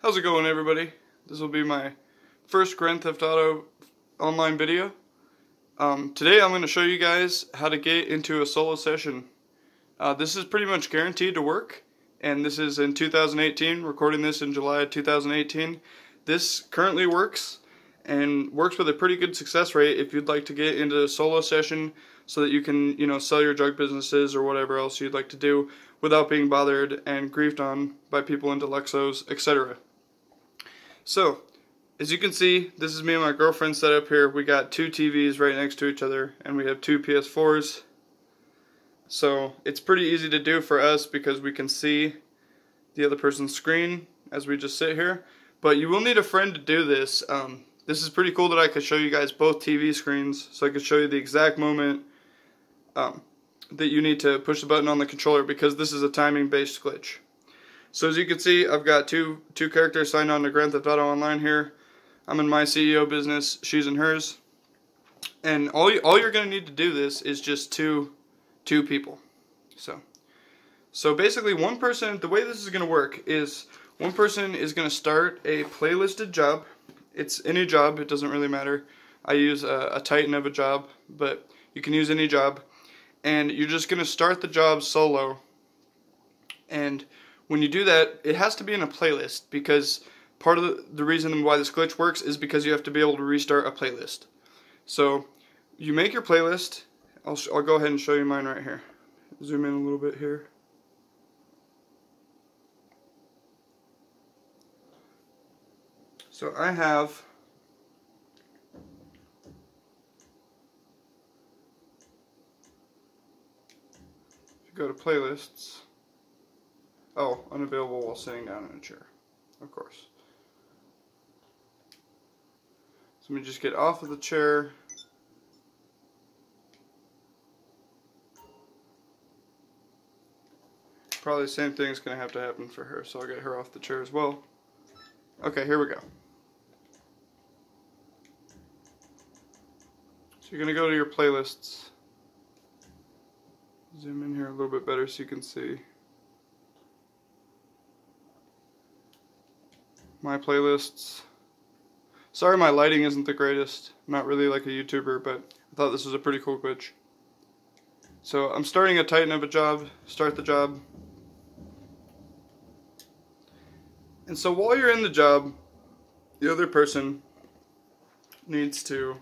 How's it going, everybody? This will be my first Grand Theft Auto online video. Today I'm going to show you guys how to get into a solo session. This is pretty much guaranteed to work, and this is in 2018, recording this in July of 2018. This currently works, and works with a pretty good success rate if you'd like to get into a solo session so that you can, sell your drug businesses or whatever else you'd like to do without being bothered and griefed on by people into Lexos, etc. So, as you can see, this is me and my girlfriend set up here. We got two TVs right next to each other, and we have two PS4s. So, it's pretty easy to do for us because we can see the other person's screen as we just sit here. But you will need a friend to do this. This is pretty cool that I could show you guys both TV screens, so I could show you the exact moment that you need to push the button on the controller, because this is a timing-based glitch. So as you can see, I've got two characters signed on to Grand Theft Auto Online here. I'm in my CEO business, she's in hers. And all you're going to need to do this is just two people. So basically one person, the way this is going to work is one person is going to start a playlisted job. It's any job, it doesn't really matter. I use a Titan of a job, but you can use any job. And you're just going to start the job solo. And when you do that, it has to be in a playlist, because part of the reason why this glitch works is because you have to be able to restart a playlist. So you make your playlist. I'll go ahead and show you mine right here. Zoom in a little bit here. So I have if you go to playlists. Oh, unavailable while sitting down in a chair, of course. So let me just get off of the chair. Probably the same thing is going to have to happen for her, so I'll get her off the chair as well. Okay, here we go. So you're going to go to your playlists. Zoom in here a little bit better so you can see. My playlists. Sorry my lighting isn't the greatest. I'm not really like a YouTuber, but I thought this was a pretty cool glitch. So I'm starting a Titan of a job. Start the job. And so while you're in the job, the other person needs to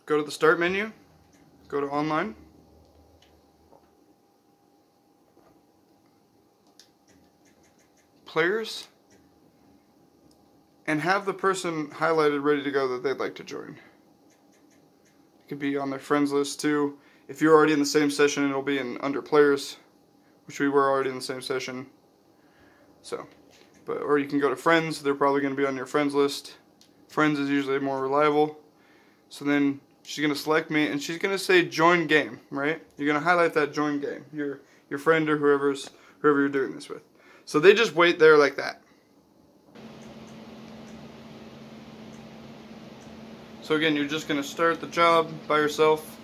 go to the start menu, go to online, players, and have the person highlighted ready to go that they'd like to join. It could be on their friends list too. If you're already in the same session, it'll be in under players, which we were already in the same session. So, or you can go to friends. They're probably going to be on your friends list. Friends is usually more reliable. So then she's going to select me, and she's going to say join game, right? You're going to highlight that join game, your friend or whoever you're doing this with. So they just wait there like that. So again, you're just going to start the job by yourself.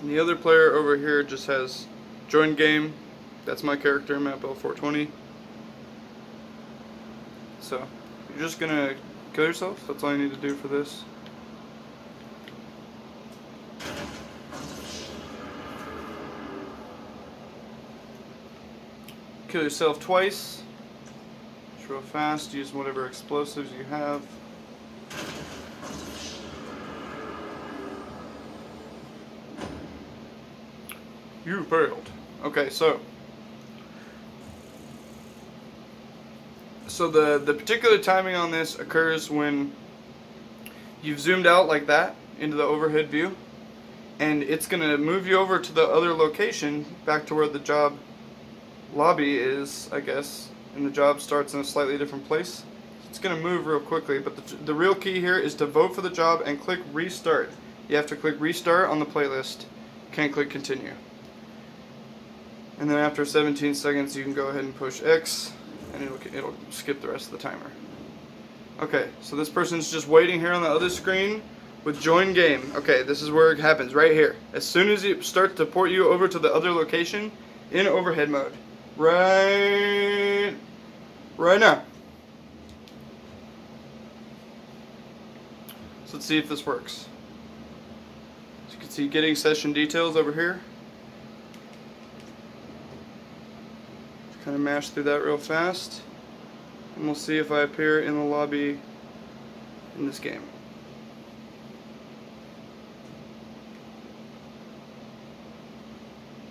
And the other player over here just has join game. That's my character, MattBell420. So you're just going to kill yourself. That's all you need to do for this. Kill yourself twice. Just real fast, use whatever explosives you have. You failed. Okay, so the particular timing on this occurs when you've zoomed out like that into the overhead view, and it's going to move you over to the other location, back to where the job lobby is, I guess, and the job starts in a slightly different place. It's going to move real quickly, but the real key here is to vote for the job and click restart. You have to click restart on the playlist. Can't click continue. And then after 17 seconds you can go ahead and push X, and it'll skip the rest of the timer. Okay, so this person's just waiting here on the other screen with join game. Okay, this is where it happens, right here. As soon as it starts to port you over to the other location in overhead mode. Right now. So let's see if this works. So you can see getting session details over here. Just kind of mash through that real fast. And we'll see if I appear in the lobby in this game.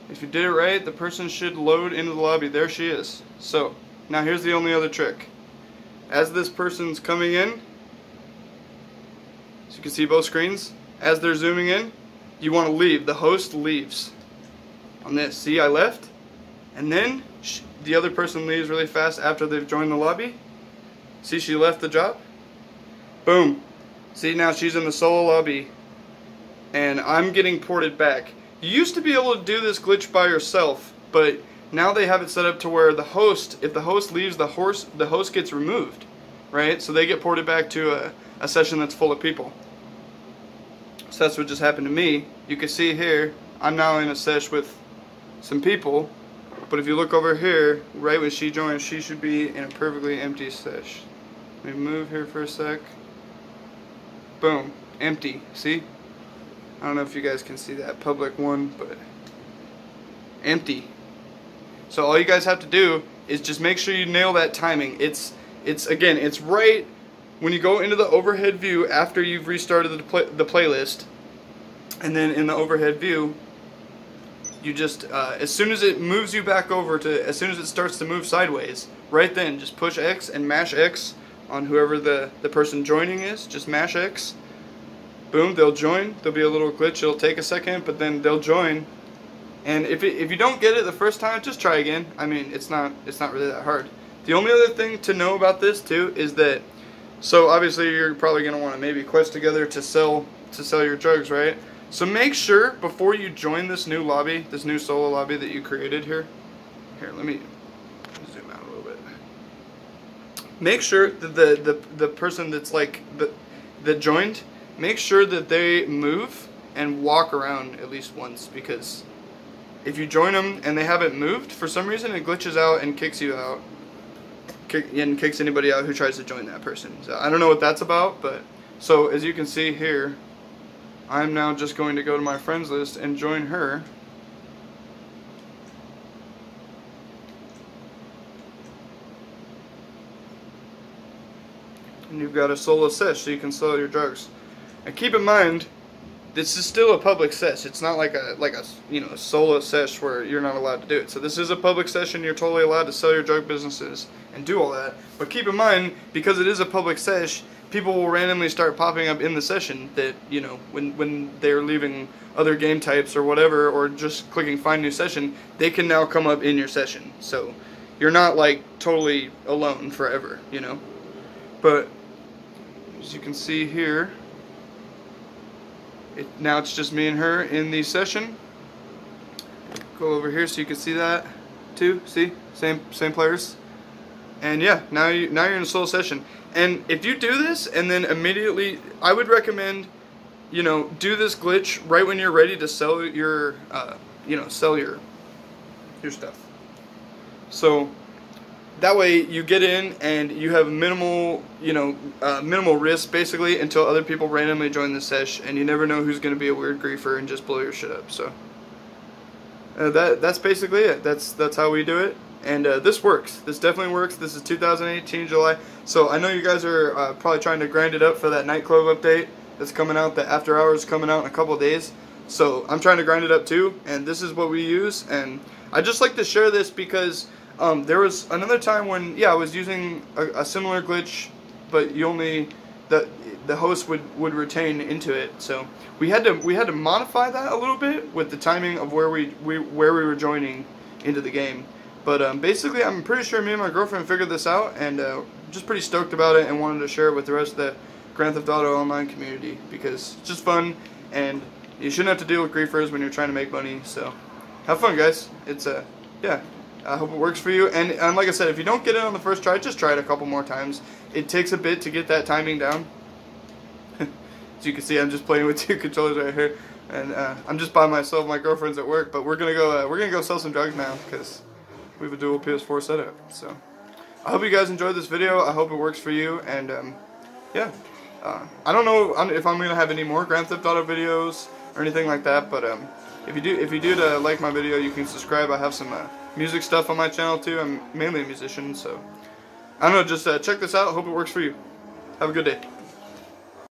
If you did it right, the person should load into the lobby. There she is. So, now here's the only other trick. As this person's coming in, so you can see both screens, as they're zooming in, you want to leave. The host leaves. On this, see, I left, and then the other person leaves really fast after they've joined the lobby. See, she left the job. Boom. See, now she's in the solo lobby, and I'm getting ported back. You used to be able to do this glitch by yourself, but now they have it set up to where the host, if the host leaves, the host gets removed, right? So they get ported back to a session that's full of people. So that's what just happened to me. You can see here, I'm now in a sesh with some people, but if you look over here, right when she joins, she should be in a perfectly empty sesh. Let me move here for a sec. Boom, empty, see? I don't know if you guys can see that public one, but empty. So all you guys have to do is just make sure you nail that timing. It's again, it's right when you go into the overhead view after you've restarted the playlist, and then in the overhead view, you just as soon as it moves you back over to, as soon as it starts to move sideways, right then just push X and mash X on whoever the person joining is. Just mash X. Boom, they'll join. There'll be a little glitch. It'll take a second, but then they'll join. And if you don't get it the first time, just try again. I mean, it's not really that hard. The only other thing to know about this too is that, so obviously you're probably gonna want to maybe quest together to sell your drugs, right? So make sure before you join this new lobby, this new solo lobby that you created here. Here, let me zoom out a little bit. Make sure that the person that's like that joined, make sure that they move and walk around at least once, because if you join them and they haven't moved, for some reason it glitches out and kicks you out, and kicks anybody out who tries to join that person. So I don't know what that's about, but so as you can see here, I'm now just going to go to my friends list and join her. And you've got a solo sesh, so you can sell your drugs. And keep in mind, this is still a public sesh. It's not like a solo sesh where you're not allowed to do it. So this is a public session. You're totally allowed to sell your drug businesses and do all that. But keep in mind, because it is a public sesh, people will randomly start popping up in the session that, you know, when they're leaving other game types or whatever, or just clicking find new session, they can now come up in your session. So you're not like totally alone forever, you know. But as you can see here, now it's just me and her in the session. Go over here so you can see that too. See, same players. And yeah, now you're in a solo session. And if you do this and then immediately, I would recommend, you know, do this glitch right when you're ready to sell your, sell your stuff. So that way you get in and you have minimal, minimal risk basically until other people randomly join the sesh, and you never know who's going to be a weird griefer and just blow your shit up. So that's basically it. That's how we do it. And this works. This definitely works. This is 2018 July. So I know you guys are probably trying to grind it up for that nightclub update that's coming out. The after hours coming out in a couple of days. So I'm trying to grind it up too. And this is what we use. And I just like to share this because there was another time when I was using a similar glitch, but you only the host would retain into it. So we had to modify that a little bit with the timing of where we were joining into the game. But basically, I'm pretty sure me and my girlfriend figured this out, and just pretty stoked about it, and wanted to share it with the rest of the Grand Theft Auto Online community, because it's just fun, and you shouldn't have to deal with griefers when you're trying to make money. So have fun, guys. It's yeah. I hope it works for you. And like I said, if you don't get it on the first try, just try it a couple more times. It takes a bit to get that timing down. As As you can see, I'm just playing with 2 controllers right here, and I'm just by myself. My girlfriend's at work, but we're gonna go sell some drugs now because we have a dual PS4 setup. So I hope you guys enjoyed this video. I hope it works for you, and yeah. I don't know if I'm gonna have any more Grand Theft Auto videos or anything like that, but if you do like my video, you can subscribe. I have some music stuff on my channel too. I'm mainly a musician, so I don't know. Just check this out. Hope it works for you. Have a good day.